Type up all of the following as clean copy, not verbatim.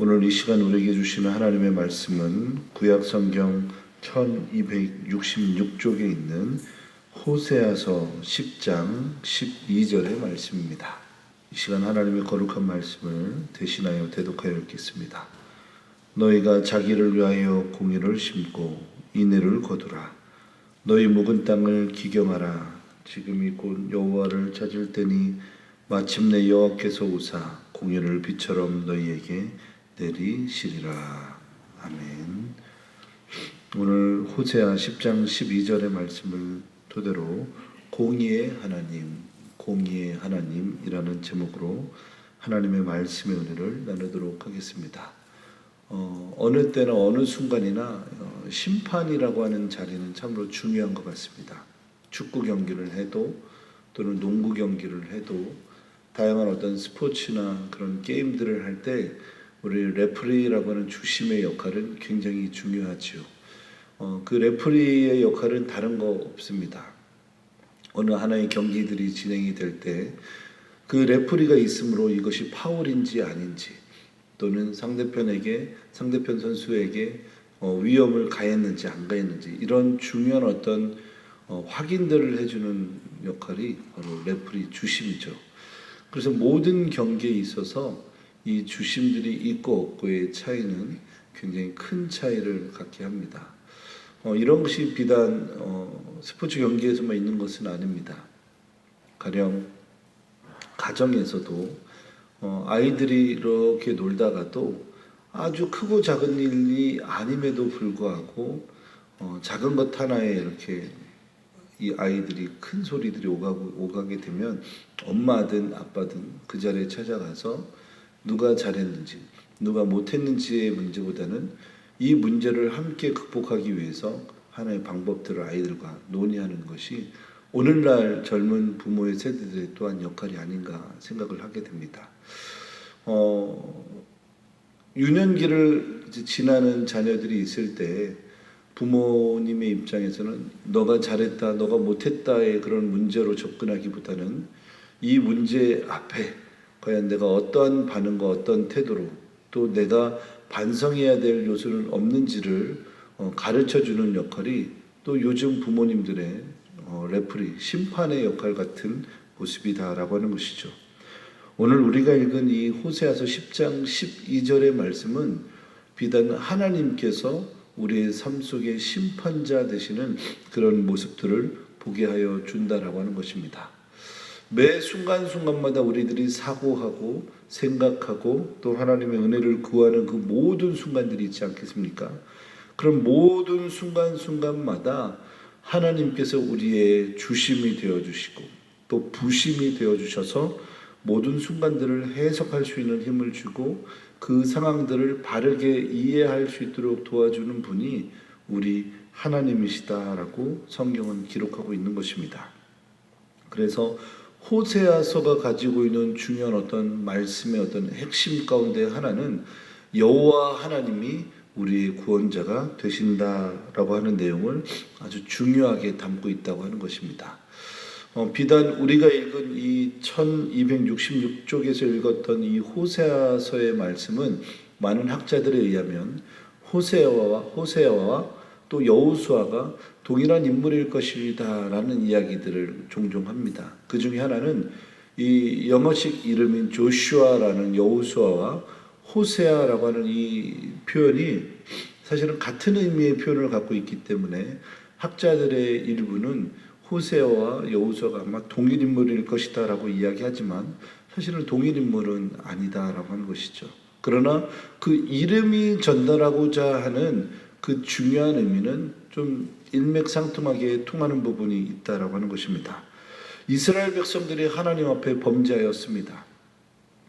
오늘 이 시간 우리에게 주시는 하나님의 말씀은 구약성경 1266쪽에 있는 호세아서 10장 12절의 말씀입니다. 이 시간 하나님의 거룩한 말씀을 대신하여 대독하여 읽겠습니다. 너희가 자기를 위하여 공의를 심고 인애를 거두라. 너희 묵은 땅을 기경하라. 지금이 곧 여호와를 찾을 때니 마침내 여호와께서 오사 공의를 비처럼 너희에게 내리시리라. 아멘. 오늘 호세아 10장 12절의 말씀을 토대로 공의의 하나님이라는 제목으로 하나님의 말씀의 은혜를 나누도록 하겠습니다. 어느 때나 어느 순간이나 심판이라고 하는 자리는 참으로 중요한 것 같습니다. 축구 경기를 해도 또는 농구 경기를 해도 다양한 어떤 스포츠나 그런 게임들을 할 때 우리 레프리라고 하는 주심의 역할은 굉장히 중요하지요. 그 레프리의 역할은 다른 거 없습니다. 어느 하나의 경기들이 진행이 될 때 그 레프리가 있으므로 이것이 파울인지 아닌지 또는 상대편 선수에게 위험을 가했는지 안 가했는지 이런 중요한 어떤 확인들을 해주는 역할이 바로 레프리 주심이죠. 그래서 모든 경기에 있어서 이 주심들이 있고 없고의 차이는 굉장히 큰 차이를 갖게 합니다. 이런 것이 비단 스포츠 경기에서만 있는 것은 아닙니다. 가령 가정에서도 아이들이 이렇게 놀다가도 아주 크고 작은 일이 아님에도 불구하고 작은 것 하나에 이렇게 이 아이들이 큰 소리들이 오가게 되면 엄마든 아빠든 그 자리에 찾아가서 누가 잘했는지 누가 못했는지의 문제보다는 이 문제를 함께 극복하기 위해서 하나의 방법들을 아이들과 논의하는 것이 오늘날 젊은 부모의 세대들의 또한 역할이 아닌가 생각을 하게 됩니다. 유년기를 지나는 자녀들이 있을 때 부모님의 입장에서는 너가 잘했다, 너가 못했다의 그런 문제로 접근하기보다는 이 문제 앞에 과연 내가 어떠한 반응과 어떤 태도로 또 내가 반성해야 될 요소는 없는지를 가르쳐주는 역할이 또 요즘 부모님들의 레프리, 심판의 역할 같은 모습이다라고 하는 것이죠. 오늘 우리가 읽은 이 호세아서 10장 12절의 말씀은 비단 하나님께서 우리의 삶 속에 심판자 되시는 그런 모습들을 보게 하여 준다라고 하는 것입니다. 매 순간순간마다 우리들이 사고하고 생각하고 또 하나님의 은혜를 구하는 그 모든 순간들이 있지 않겠습니까? 그런 모든 순간순간마다 하나님께서 우리의 주심이 되어주시고 또 부심이 되어주셔서 모든 순간들을 해석할 수 있는 힘을 주고 그 상황들을 바르게 이해할 수 있도록 도와주는 분이 우리 하나님이시다라고 성경은 기록하고 있는 것입니다. 그래서 호세아서가 가지고 있는 중요한 어떤 말씀의 어떤 핵심 가운데 하나는 여호와 하나님이 우리의 구원자가 되신다라고 하는 내용을 아주 중요하게 담고 있다고 하는 것입니다. 비단 우리가 읽은 이 1266쪽에서 읽었던 이 호세아서의 말씀은 많은 학자들에 의하면 호세아와 또 여호수아가 동일한 인물일 것이다라는 이야기들을 종종 합니다. 그 중에 하나는 이 영어식 이름인 조슈아라는 여호수아와 호세아라고 하는 이 표현이 사실은 같은 의미의 표현을 갖고 있기 때문에 학자들의 일부는 호세아와 여호수아가 아마 동일 인물일 것이다라고 이야기하지만 사실은 동일 인물은 아니다라고 하는 것이죠. 그러나 그 이름이 전달하고자 하는 그 중요한 의미는 좀 일맥상통하게 통하는 부분이 있다라고 하는 것입니다. 이스라엘 백성들이 하나님 앞에 범죄하였습니다.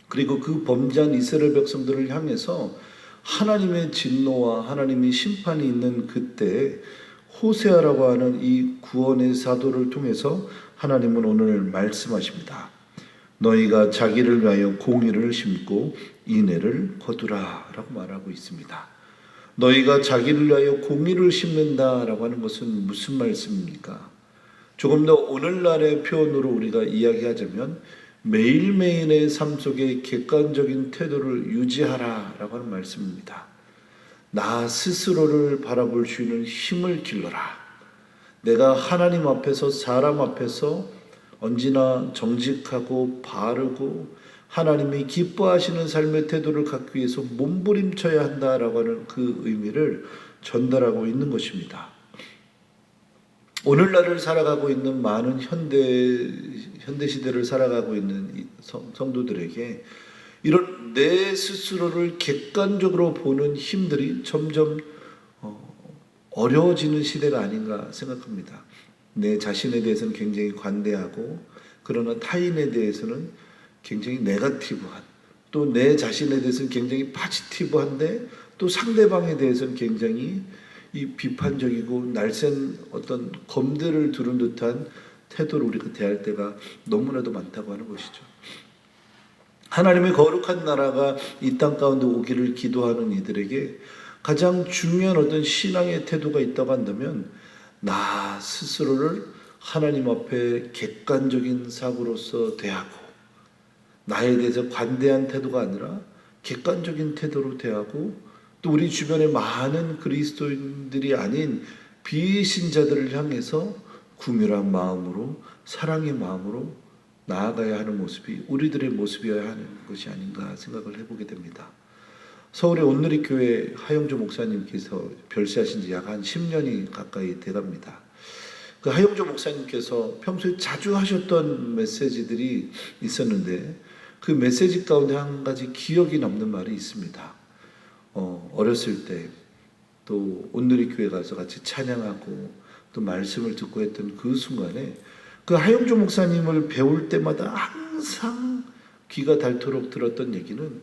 그리고 그 범죄한 이스라엘 백성들을 향해서 하나님의 진노와 하나님의 심판이 있는 그때 호세아라고 하는 이 구원의 사도를 통해서 하나님은 오늘 말씀하십니다. 너희가 자기를 위하여 공의를 심고 인애를 거두라 라고 말하고 있습니다. 너희가 자기를 위하여 공의를 심는다라고 하는 것은 무슨 말씀입니까? 조금 더 오늘날의 표현으로 우리가 이야기하자면 매일매일의 삶 속에 객관적인 태도를 유지하라라고 하는 말씀입니다. 나 스스로를 바라볼 수 있는 힘을 길러라. 내가 하나님 앞에서 사람 앞에서 언제나 정직하고 바르고 하나님이 기뻐하시는 삶의 태도를 갖기 위해서 몸부림쳐야 한다라고 하는 그 의미를 전달하고 있는 것입니다. 오늘날을 살아가고 있는 많은 현대 시대를 살아가고 있는 성도들에게 이런 내 스스로를 객관적으로 보는 힘들이 점점 어려워지는 시대가 아닌가 생각합니다. 내 자신에 대해서는 굉장히 관대하고 그러나 타인에 대해서는 굉장히 네거티브한, 또 내 자신에 대해서는 굉장히 파지티브한데 또 상대방에 대해서는 굉장히 이 비판적이고 날쌘 어떤 검들을 두른 듯한 태도로 우리가 대할 때가 너무나도 많다고 하는 것이죠. 하나님의 거룩한 나라가 이 땅 가운데 오기를 기도하는 이들에게 가장 중요한 어떤 신앙의 태도가 있다고 한다면 나 스스로를 하나님 앞에 객관적인 사고로서 대하고 나에 대해서 관대한 태도가 아니라 객관적인 태도로 대하고 또 우리 주변에 많은 그리스도인들이 아닌 비신자들을 향해서 긍휼한 마음으로 사랑의 마음으로 나아가야 하는 모습이 우리들의 모습이어야 하는 것이 아닌가 생각을 해보게 됩니다. 서울의 온누리교회 하영조 목사님께서 별세하신 지 약 한 10년이 가까이 돼갑니다. 그 하영조 목사님께서 평소에 자주 하셨던 메시지들이 있었는데 그 메시지 가운데 한 가지 기억이 남는 말이 있습니다. 어렸을 때 또 온누리교회 가서 같이 찬양하고 또 말씀을 듣고 했던 그 순간에 그 하영조 목사님을 배울 때마다 항상 귀가 닳도록 들었던 얘기는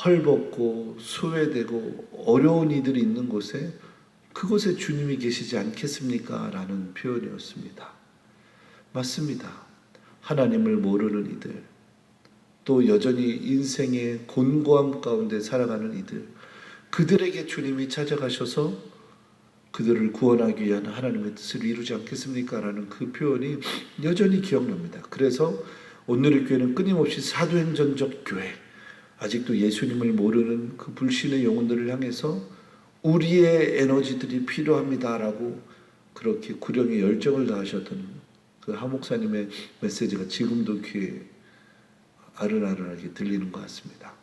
헐벗고 소외되고 어려운 이들이 있는 곳에 그곳에 주님이 계시지 않겠습니까? 라는 표현이었습니다. 맞습니다. 하나님을 모르는 이들, 또 여전히 인생의 곤고함 가운데 살아가는 이들, 그들에게 주님이 찾아가셔서 그들을 구원하기 위한 하나님의 뜻을 이루지 않겠습니까? 라는 그 표현이 여전히 기억납니다. 그래서 온누리교회는 끊임없이 사도행전적 교회, 아직도 예수님을 모르는 그 불신의 영혼들을 향해서 우리의 에너지들이 필요합니다라고 그렇게 구령의 열정을 다하셨던 그 하 목사님의 메시지가 지금도 귀에 아른아른하게 들리는 것 같습니다.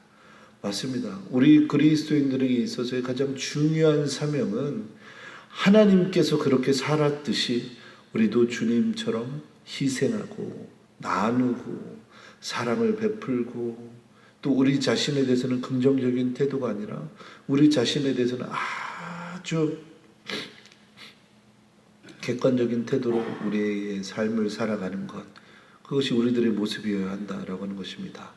맞습니다. 우리 그리스도인들에게 있어서의 가장 중요한 사명은 하나님께서 그렇게 살았듯이 우리도 주님처럼 희생하고 나누고 사랑을 베풀고 또 우리 자신에 대해서는 긍정적인 태도가 아니라 우리 자신에 대해서는 아주 객관적인 태도로 우리의 삶을 살아가는 것, 그것이 우리들의 모습이어야 한다라고 하는 것입니다.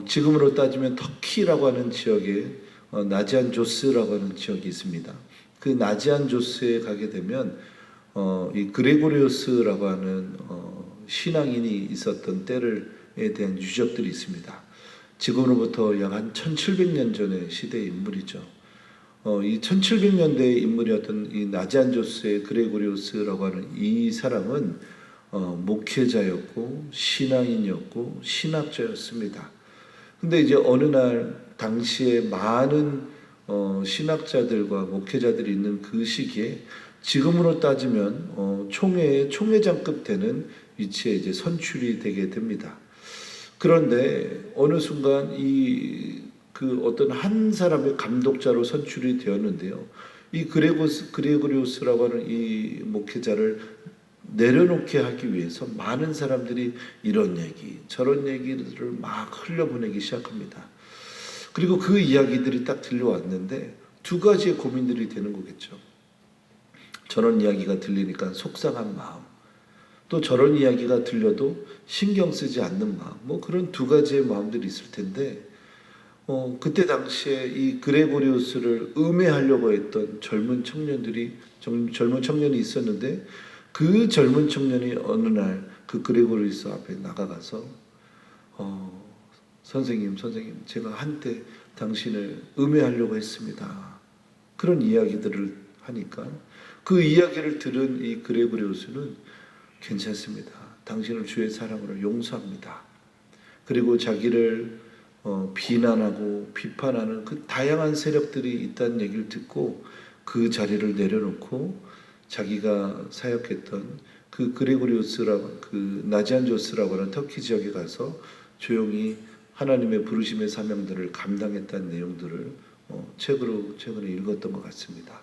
지금으로 따지면 터키라고 하는 지역에 나지안조스라고 하는 지역이 있습니다. 그 나지안조스에 가게 되면 이 그레고리오스라고 하는 신앙인이 있었던 때에 대한 유적들이 있습니다. 지금으로부터 약 한 1700년 전의 시대의 인물이죠. 이 1700년대의 인물이었던 이 나지안조스의 그레고리오스라고 하는 이 사람은 목회자였고 신앙인이었고 신학자였습니다. 근데 이제 어느 날 당시에 많은 신학자들과 목회자들이 있는 그 시기에 지금으로 따지면 총회의 총회장급 되는 위치에 이제 선출이 되게 됩니다. 그런데 어느 순간 그 어떤 한 사람의 감독자로 선출이 되었는데요. 이 그레고리오스라고 하는 이 목회자를 내려놓게 하기 위해서 많은 사람들이 이런 얘기 저런 얘기들을 막 흘려보내기 시작합니다. 그리고 그 이야기들이 딱 들려왔는데 두 가지의 고민들이 되는 거겠죠. 저런 이야기가 들리니까 속상한 마음, 또 저런 이야기가 들려도 신경 쓰지 않는 마음, 뭐 그런 두 가지의 마음들이 있을 텐데 그때 당시에 이 그레고리오스를 음해하려고 했던 젊은 청년이 있었는데 그 젊은 청년이 어느 날 그 그레고리오스 앞에 나가가서 선생님 제가 한때 당신을 음해하려고 했습니다. 그런 이야기들을 하니까 그 이야기를 들은 이 그레고리오스는 괜찮습니다. 당신을 주의 사랑으로 용서합니다. 그리고 자기를 비난하고 비판하는 그 다양한 세력들이 있다는 얘기를 듣고 그 자리를 내려놓고 자기가 사역했던 그 그레고리오스라고 그 나지안조스라고 하는 터키 지역에 가서 조용히 하나님의 부르심의 사명들을 감당했다는 내용들을 최근에 읽었던 것 같습니다.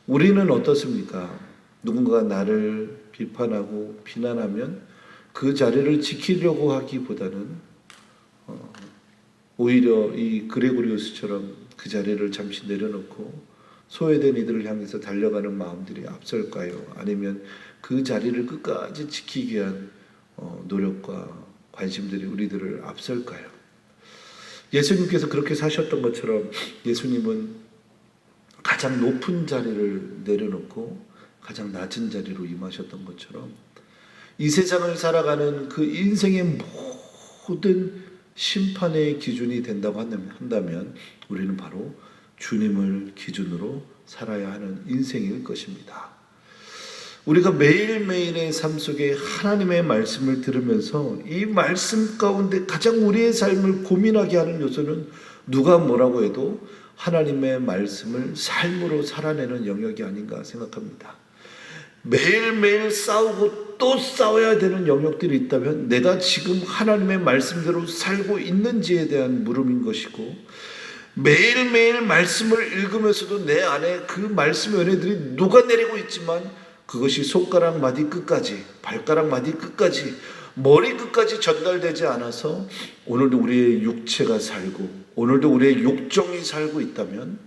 우리는 어떻습니까? 누군가가 나를 비판하고 비난하면 그 자리를 지키려고 하기보다는 오히려 이 그레고리오스처럼 그 자리를 잠시 내려놓고 소외된 이들을 향해서 달려가는 마음들이 앞설까요? 아니면 그 자리를 끝까지 지키기 위한 노력과 관심들이 우리들을 앞설까요? 예수님께서 그렇게 사셨던 것처럼 예수님은 가장 높은 자리를 내려놓고 가장 낮은 자리로 임하셨던 것처럼 이 세상을 살아가는 그 인생의 모든 심판의 기준이 된다고 한다면 우리는 바로 주님을 기준으로 살아야 하는 인생일 것입니다. 우리가 매일매일의 삶 속에 하나님의 말씀을 들으면서 이 말씀 가운데 가장 우리의 삶을 고민하게 하는 요소는 누가 뭐라고 해도 하나님의 말씀을 삶으로 살아내는 영역이 아닌가 생각합니다. 매일매일 싸우고 또 싸워야 되는 영역들이 있다면 내가 지금 하나님의 말씀대로 살고 있는지에 대한 물음인 것이고, 매일매일 말씀을 읽으면서도 내 안에 그 말씀의 은혜들이 녹아내리고 있지만 그것이 손가락 마디 끝까지, 발가락 마디 끝까지, 머리 끝까지 전달되지 않아서 오늘도 우리의 육체가 살고 오늘도 우리의 욕정이 살고 있다면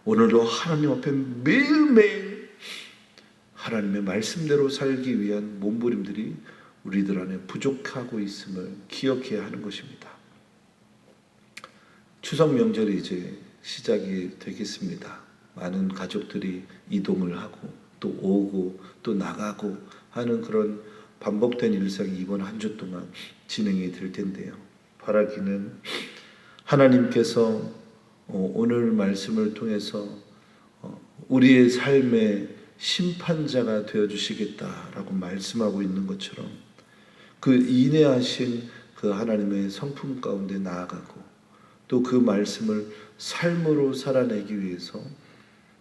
오늘도 하나님 앞에 매일매일 하나님의 말씀대로 살기 위한 몸부림들이 우리들 안에 부족하고 있음을 기억해야 하는 것입니다. 추석 명절이 이제 시작이 되겠습니다. 많은 가족들이 이동을 하고 또 오고 또 나가고 하는 그런 반복된 일상이 이번 한 주 동안 진행이 될 텐데요. 바라기는 하나님께서 오늘 말씀을 통해서 우리의 삶의 심판자가 되어주시겠다라고 말씀하고 있는 것처럼 그 인내하신 그 하나님의 성품 가운데 나아가고 또 그 말씀을 삶으로 살아내기 위해서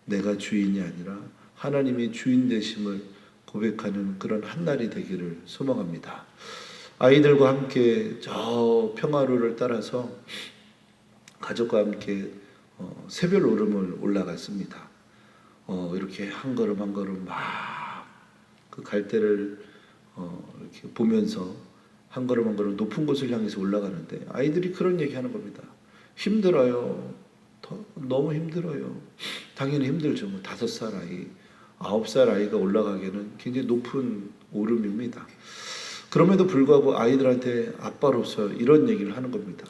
내가 주인이 아니라 하나님이 주인 되심을 고백하는 그런 한날이 되기를 소망합니다. 아이들과 함께 저 평화로를 따라서 가족과 함께 새별 오름을 올라갔습니다. 이렇게 한 걸음 한 걸음 막 그 갈대를 이렇게 보면서 한 걸음 한 걸음 높은 곳을 향해서 올라가는데 아이들이 그런 얘기하는 겁니다. 힘들어요. 너무 힘들어요. 당연히 힘들죠. 5살 아이, 9살 아이가 올라가기에는 굉장히 높은 오름입니다. 그럼에도 불구하고 아이들한테 아빠로서 이런 얘기를 하는 겁니다.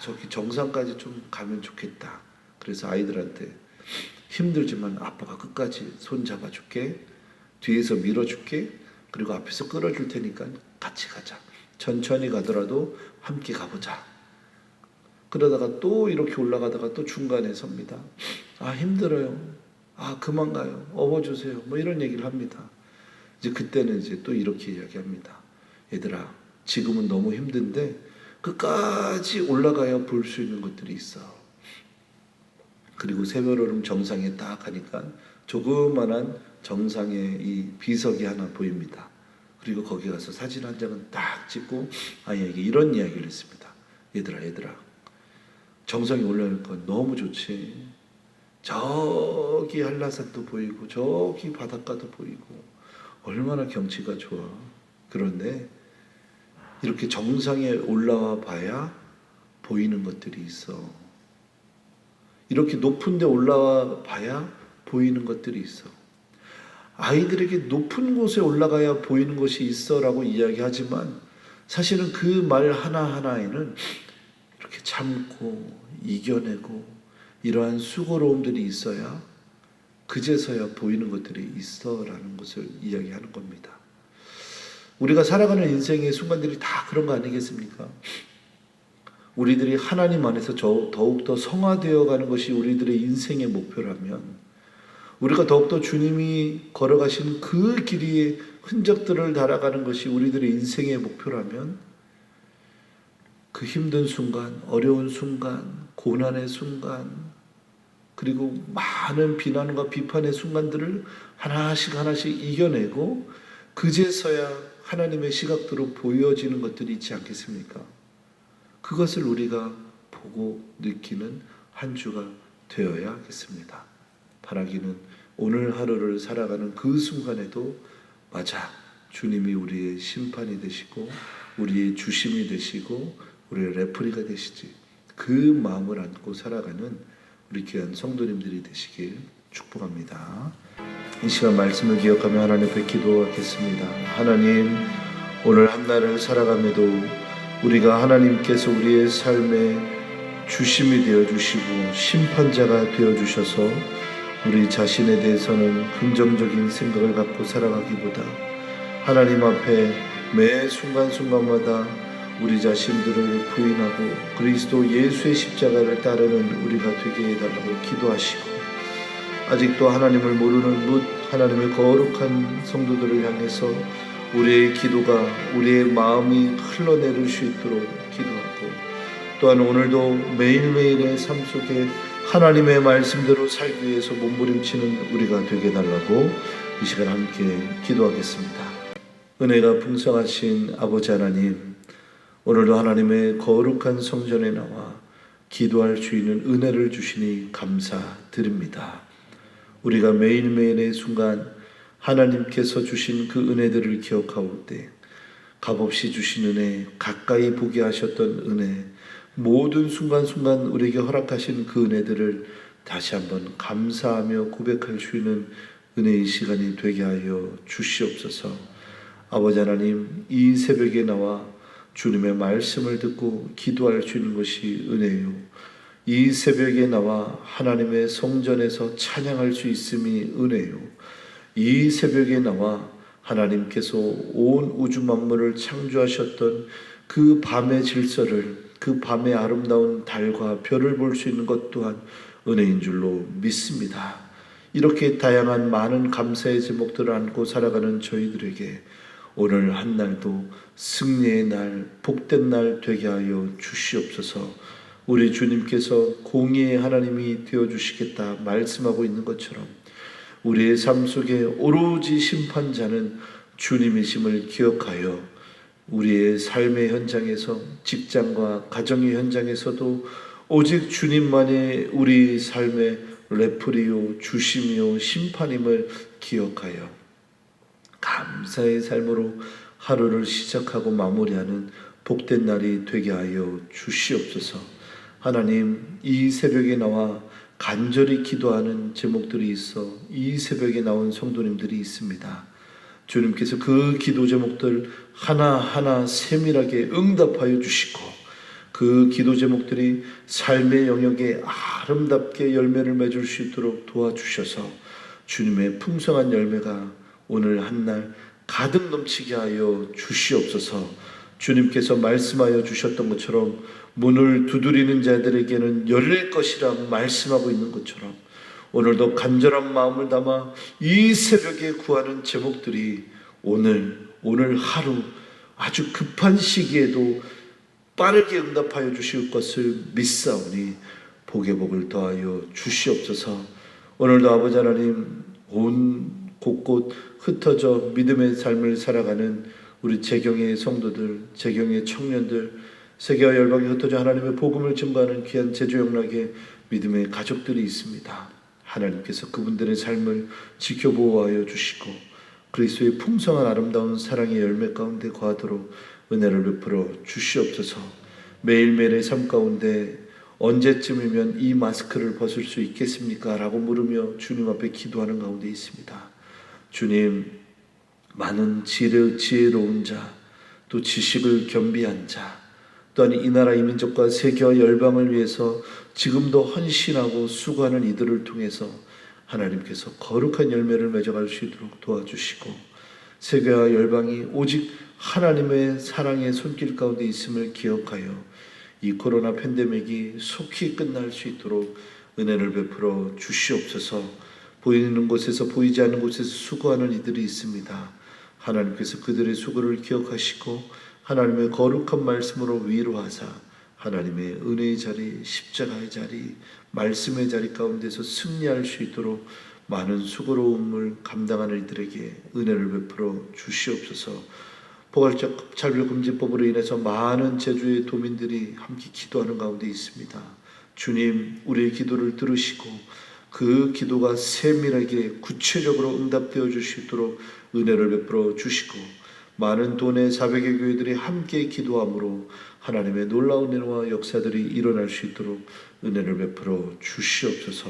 저기 정상까지 좀 가면 좋겠다. 그래서 아이들한테 힘들지만 아빠가 끝까지 손 잡아줄게. 뒤에서 밀어줄게. 그리고 앞에서 끌어줄 테니까 같이 가자. 천천히 가더라도 함께 가보자. 그러다가 또 이렇게 올라가다가 또 중간에 섭니다. 힘들어요. 그만 가요. 업어주세요. 뭐 이런 얘기를 합니다. 이제 그때는 이제 또 이렇게 이야기합니다. 얘들아, 지금은 너무 힘든데 끝까지 올라가야 볼 수 있는 것들이 있어. 그리고 새별오름 정상에 딱 가니까 조그만한 정상의 이 비석이 하나 보입니다. 그리고 거기 가서 사진 한 장은 딱 찍고 아이에게 이런 이야기를 했습니다. 얘들아, 정상에 올라오니까 너무 좋지. 저기 한라산도 보이고 저기 바닷가도 보이고 얼마나 경치가 좋아. 그런데 이렇게 정상에 올라와 봐야 보이는 것들이 있어. 이렇게 높은 데 올라와 봐야 보이는 것들이 있어. 아이들에게 높은 곳에 올라가야 보이는 것이 있어라고 이야기하지만 사실은 그 말 하나하나에는 이렇게 참고 이겨내고 이러한 수고로움들이 있어야 그제서야 보이는 것들이 있어라는 것을 이야기하는 겁니다. 우리가 살아가는 인생의 순간들이 다 그런 거 아니겠습니까? 우리들이 하나님 안에서 더욱더 성화되어 가는 것이 우리들의 인생의 목표라면 우리가 더욱더 주님이 걸어가신 그 길이의 흔적들을 달아가는 것이 우리들의 인생의 목표라면 그 힘든 순간, 어려운 순간, 고난의 순간, 그리고 많은 비난과 비판의 순간들을 하나씩 이겨내고 그제서야 하나님의 시각대로 보여지는 것들이 있지 않겠습니까? 그것을 우리가 보고 느끼는 한 주가 되어야 하겠습니다. 바라기는 오늘 하루를 살아가는 그 순간에도 맞아, 주님이 우리의 심판이 되시고 우리의 주심이 되시고 우리의 레프리가 되시지, 그 마음을 안고 살아가는 우리 귀한 성도님들이 되시길 축복합니다. 이 시간 말씀을 기억하며 하나님 앞에 기도하겠습니다. 하나님, 오늘 한날을 살아감에도 우리가 하나님께서 우리의 삶에 주심이 되어주시고 심판자가 되어주셔서 우리 자신에 대해서는 긍정적인 생각을 갖고 살아가기보다 하나님 앞에 매 순간순간마다 우리 자신들을 부인하고 그리스도 예수의 십자가를 따르는 우리가 되게 해달라고 기도하시고, 아직도 하나님을 모르는 묻 하나님의 거룩한 성도들을 향해서 우리의 기도가, 우리의 마음이 흘러내릴 수 있도록 기도하고, 또한 오늘도 매일매일의 삶 속에 하나님의 말씀대로 살기 위해서 몸부림치는 우리가 되게 해달라고 이 시간 함께 기도하겠습니다. 은혜가 풍성하신 아버지 하나님, 오늘도 하나님의 거룩한 성전에 나와 기도할 수 있는 은혜를 주시니 감사드립니다. 우리가 매일매일의 순간 하나님께서 주신 그 은혜들을 기억하올 때 값없이 주신 은혜, 가까이 보게 하셨던 은혜, 모든 순간순간 우리에게 허락하신 그 은혜들을 다시 한번 감사하며 고백할 수 있는 은혜의 시간이 되게 하여 주시옵소서. 아버지 하나님, 이 새벽에 나와 주님의 말씀을 듣고 기도할 수 있는 것이 은혜요, 이 새벽에 나와 하나님의 성전에서 찬양할 수 있음이 은혜요, 이 새벽에 나와 하나님께서 온 우주 만물을 창조하셨던 그 밤의 질서를, 그 밤의 아름다운 달과 별을 볼 수 있는 것 또한 은혜인 줄로 믿습니다. 이렇게 다양한 많은 감사의 제목들을 안고 살아가는 저희들에게 오늘 한 날도 승리의 날, 복된 날 되게 하여 주시옵소서. 우리 주님께서 공의의 하나님이 되어주시겠다 말씀하고 있는 것처럼 우리의 삶 속에 오로지 심판자는 주님이심을 기억하여 우리의 삶의 현장에서, 직장과 가정의 현장에서도 오직 주님만의 우리 삶의 레프리요, 주심이요, 심판임을 기억하여 감사의 삶으로 하루를 시작하고 마무리하는 복된 날이 되게 하여 주시옵소서. 하나님, 이 새벽에 나와 간절히 기도하는 제목들이 있어 이 새벽에 나온 성도님들이 있습니다. 주님께서 그 기도 제목들 하나하나 세밀하게 응답하여 주시고 그 기도 제목들이 삶의 영역에 아름답게 열매를 맺을 수 있도록 도와주셔서 주님의 풍성한 열매가 오늘 한날 가득 넘치게 하여 주시옵소서. 주님께서 말씀하여 주셨던 것처럼 문을 두드리는 자들에게는 열릴 것이라 말씀하고 있는 것처럼 오늘도 간절한 마음을 담아 이 새벽에 구하는 제목들이 오늘 하루 아주 급한 시기에도 빠르게 응답하여 주실 것을 믿사오니 복의 복을 더하여 주시옵소서. 오늘도 아버지 하나님, 온 곳곳 흩어져 믿음의 삶을 살아가는 우리 재경의 성도들, 재경의 청년들, 세계와 열방에 흩어져 하나님의 복음을 증거하는 귀한 제주영락의 믿음의 가족들이 있습니다. 하나님께서 그분들의 삶을 지켜보호하여 주시고 그리스도의 풍성한 아름다운 사랑의 열매 가운데 거하도록 은혜를 베풀어 주시옵소서. 매일매일의 삶 가운데 언제쯤이면 이 마스크를 벗을 수 있겠습니까? 라고 물으며 주님 앞에 기도하는 가운데 있습니다. 주님, 많은 지혜로운 자, 또 지식을 겸비한 자, 또한 이 나라 이 민족과 세계와 열방을 위해서 지금도 헌신하고 수고하는 이들을 통해서 하나님께서 거룩한 열매를 맺어갈 수 있도록 도와주시고 세계와 열방이 오직 하나님의 사랑의 손길 가운데 있음을 기억하여 이 코로나 팬데믹이 속히 끝날 수 있도록 은혜를 베풀어 주시옵소서. 보이는 곳에서 보이지 않는 곳에서 수고하는 이들이 있습니다. 하나님께서 그들의 수고를 기억하시고 하나님의 거룩한 말씀으로 위로하사 하나님의 은혜의 자리, 십자가의 자리, 말씀의 자리 가운데서 승리할 수 있도록 많은 수고로움을 감당하는 이들에게 은혜를 베풀어 주시옵소서. 포괄적 차별금지법으로 인해서 많은 제주의 도민들이 함께 기도하는 가운데 있습니다. 주님, 우리의 기도를 들으시고 그 기도가 세밀하게 구체적으로 응답되어 주시도록 은혜를 베풀어 주시고 많은 도내 사백의 교회들이 함께 기도함으로 하나님의 놀라운 은혜와 역사들이 일어날 수 있도록 은혜를 베풀어 주시옵소서.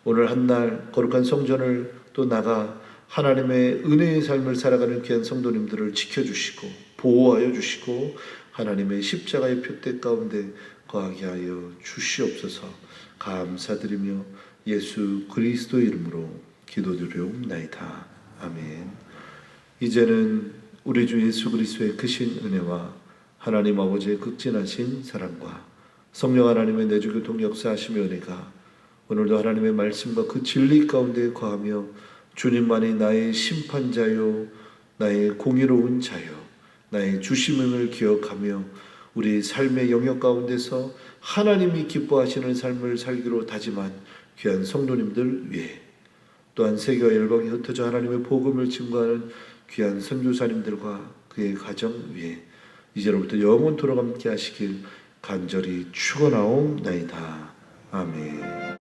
오늘 한날 거룩한 성전을 또 나가 하나님의 은혜의 삶을 살아가는 귀한 성도님들을 지켜주시고 보호하여 주시고 하나님의 십자가의 표대 가운데 거하게 하여 주시옵소서. 감사드리며 예수 그리스도 이름으로 기도드리옵나이다. 아멘. 이제는 우리 주 예수 그리스도의 크신 은혜와 하나님 아버지의 극진하신 사랑과 성령 하나님의 내주교통 역사하심의 은혜가 오늘도 하나님의 말씀과 그 진리 가운데 거하며 주님만이 나의 심판자요 나의 공의로운 자요 나의 주심임을 기억하며 우리 삶의 영역 가운데서 하나님이 기뻐하시는 삶을 살기로 다짐한 귀한 성도님들 위해 또한 세계와 열방에 흩어져 하나님의 복음을 증거하는 귀한 선교사님들과 그의 가정 위에 이제로부터 영원토록 함께 하시길 간절히 축원하옵나이다. 아멘.